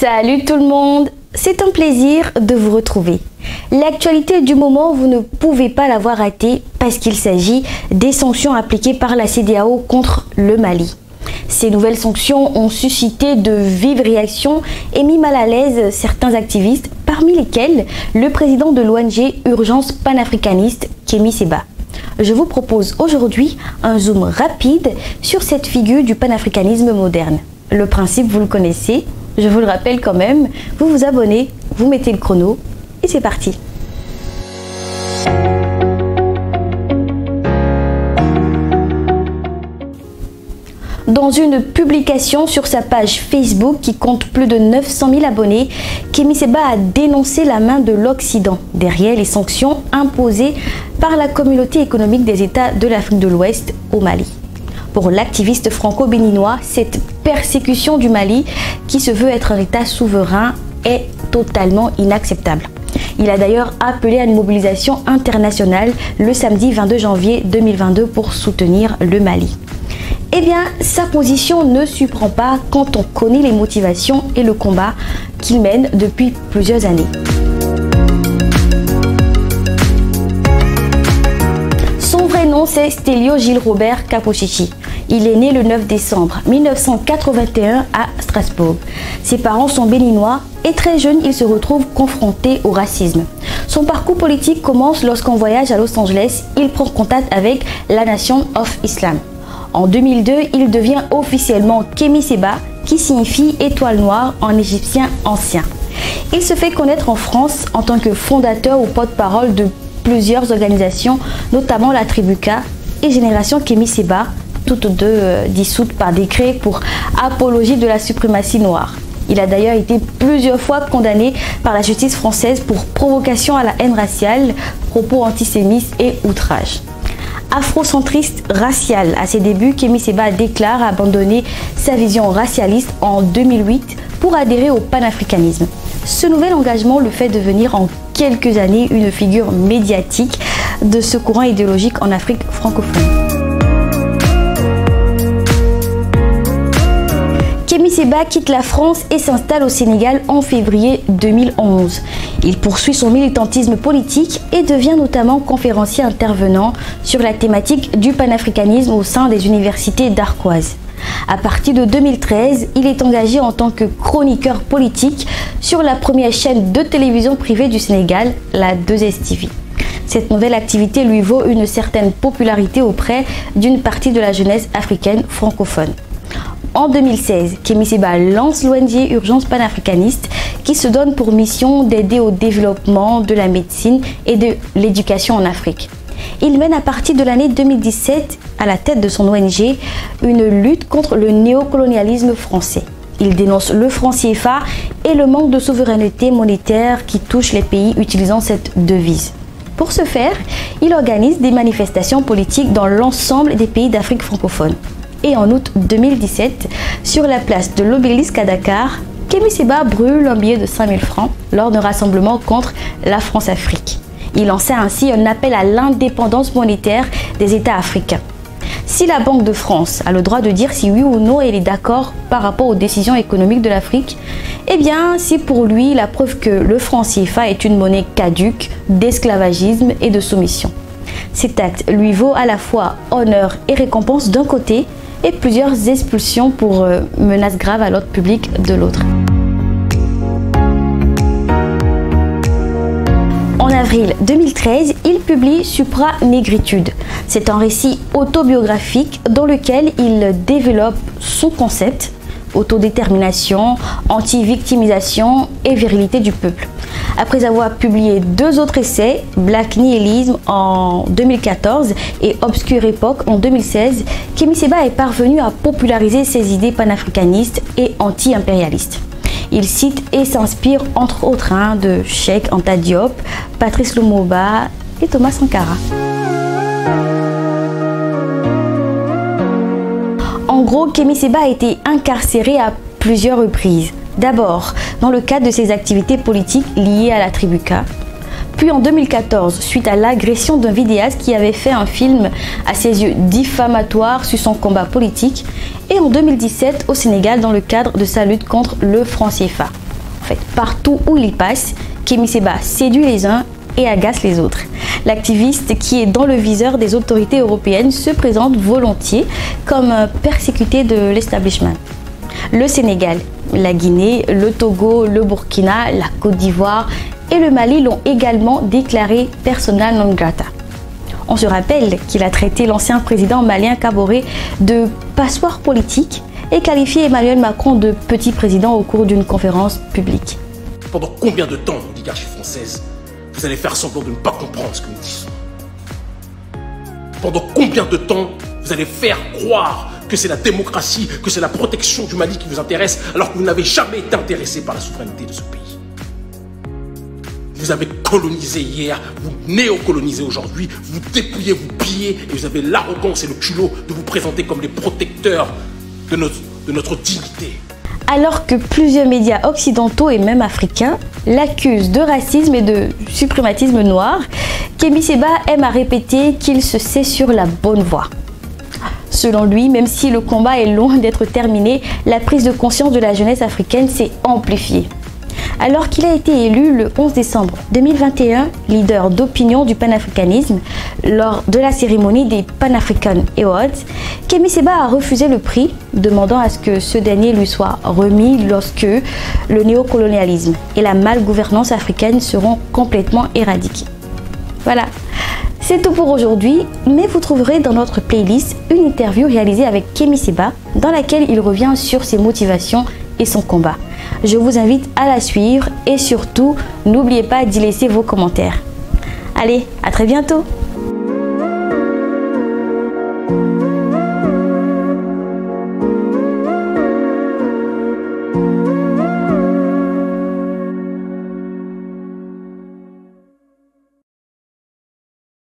Salut tout le monde, c'est un plaisir de vous retrouver. L'actualité du moment, vous ne pouvez pas l'avoir ratée parce qu'il s'agit des sanctions appliquées par la CEDEAO contre le Mali. Ces nouvelles sanctions ont suscité de vives réactions et mis mal à l'aise certains activistes, parmi lesquels le président de l'ONG Urgence panafricaniste, Kémi Séba. Je vous propose aujourd'hui un zoom rapide sur cette figure du panafricanisme moderne. Le principe, vous le connaissez, je vous le rappelle quand même, vous vous abonnez, vous mettez le chrono et c'est parti. Dans une publication sur sa page Facebook qui compte plus de 900 000 abonnés, Kémi Séba a dénoncé la main de l'Occident derrière les sanctions imposées par la communauté économique des États de l'Afrique de l'Ouest au Mali. Pour l'activiste franco-béninois, cette persécution du Mali, qui se veut être un État souverain, est totalement inacceptable. Il a d'ailleurs appelé à une mobilisation internationale le samedi 22 janvier 2022 pour soutenir le Mali. Eh bien, sa position ne surprend pas quand on connaît les motivations et le combat qu'il mène depuis plusieurs années. Son vrai nom, c'est Stélio Gilles Robert Kapochichi. Il est né le 9 décembre 1981 à Strasbourg. Ses parents sont béninois et très jeune, il se retrouve confronté au racisme. Son parcours politique commence lorsqu'en voyage à Los Angeles, il prend contact avec la Nation of Islam. En 2002, il devient officiellement Kémi Séba, qui signifie étoile noire en égyptien ancien. Il se fait connaître en France en tant que fondateur ou porte-parole de plusieurs organisations, notamment la Tribuca et Génération Kémi Séba, toutes deux dissoutes par décret pour apologie de la suprématie noire. Il a d'ailleurs été plusieurs fois condamné par la justice française pour provocation à la haine raciale, propos antisémites et outrage. Afrocentriste racial à ses débuts, Kémi Séba déclare abandonner sa vision racialiste en 2008 pour adhérer au panafricanisme. Ce nouvel engagement le fait devenir en quelques années une figure médiatique de ce courant idéologique en Afrique francophone. Kémi Séba quitte la France et s'installe au Sénégal en février 2011. Il poursuit son militantisme politique et devient notamment conférencier intervenant sur la thématique du panafricanisme au sein des universités darquoises. À partir de 2013, il est engagé en tant que chroniqueur politique sur la première chaîne de télévision privée du Sénégal, la 2STV. Cette nouvelle activité lui vaut une certaine popularité auprès d'une partie de la jeunesse africaine francophone. En 2016, Kémi Séba lance l'ONG Urgence panafricaniste qui se donne pour mission d'aider au développement de la médecine et de l'éducation en Afrique. Il mène à partir de l'année 2017, à la tête de son ONG, une lutte contre le néocolonialisme français. Il dénonce le franc CFA et le manque de souveraineté monétaire qui touche les pays utilisant cette devise. Pour ce faire, il organise des manifestations politiques dans l'ensemble des pays d'Afrique francophone. Et en août 2017, sur la place de l'Obélisque à Dakar, Kémi Séba brûle un billet de 5000 francs lors d'un rassemblement contre la France-Afrique. Il lança ainsi un appel à l'indépendance monétaire des États africains. Si la Banque de France a le droit de dire si oui ou non elle est d'accord par rapport aux décisions économiques de l'Afrique, eh bien c'est pour lui la preuve que le franc CFA est une monnaie caduque d'esclavagisme et de soumission. Cet acte lui vaut à la fois honneur et récompense d'un côté, et plusieurs expulsions pour menaces graves à l'ordre public de l'autre. En avril 2013, il publie Supra-Négritude. C'est un récit autobiographique dans lequel il développe son concept, autodétermination, anti-victimisation et virilité du peuple. Après avoir publié deux autres essais, Black Nihilism en 2014 et Obscure Époque en 2016, Kémi Séba est parvenu à populariser ses idées panafricanistes et anti-impérialistes. Il cite et s'inspire entre autres de Cheikh Anta Diop, Patrice Lumumba et Thomas Sankara. En gros, Kémi Séba a été incarcéré à plusieurs reprises. D'abord, dans le cadre de ses activités politiques liées à la Tribuca. Puis en 2014, suite à l'agression d'un vidéaste qui avait fait un film à ses yeux diffamatoire sur son combat politique. Et en 2017 au Sénégal dans le cadre de sa lutte contre le franc CFA. fait, partout où il passe, Kémi Séba séduit les uns et agace les autres. L'activiste, qui est dans le viseur des autorités européennes, se présente volontiers comme persécuté de l'establishment. Le Sénégal, la Guinée, le Togo, le Burkina, la Côte d'Ivoire et le Mali l'ont également déclaré persona non grata. On se rappelle qu'il a traité l'ancien président malien Kaboré de passoire politique et qualifié Emmanuel Macron de petit président au cours d'une conférence publique. Pendant combien de temps, l'oligarchie française, vous allez faire semblant de ne pas comprendre ce que nous disons? Pendant combien de temps vous allez faire croire que c'est la démocratie, que c'est la protection du Mali qui vous intéresse, alors que vous n'avez jamais été intéressé par la souveraineté de ce pays? Vous avez colonisé hier, vous néocolonisez aujourd'hui, vous dépouillez, vous pillez, et vous avez l'arrogance et le culot de vous présenter comme les protecteurs de notre dignité. Alors que plusieurs médias occidentaux et même africains l'accusent de racisme et de suprématisme noir, Kémi Séba aime à répéter qu'il se sait sur la bonne voie. Selon lui, même si le combat est loin d'être terminé, la prise de conscience de la jeunesse africaine s'est amplifiée. Alors qu'il a été élu le 11 décembre 2021 leader d'opinion du panafricanisme lors de la cérémonie des Pan African Awards, Kémi Séba a refusé le prix, demandant à ce que ce dernier lui soit remis lorsque le néocolonialisme et la malgouvernance africaine seront complètement éradiqués. Voilà, c'est tout pour aujourd'hui, mais vous trouverez dans notre playlist une interview réalisée avec Kémi Séba dans laquelle il revient sur ses motivations et son combat. Je vous invite à la suivre et surtout, n'oubliez pas d'y laisser vos commentaires. Allez, à très bientôt!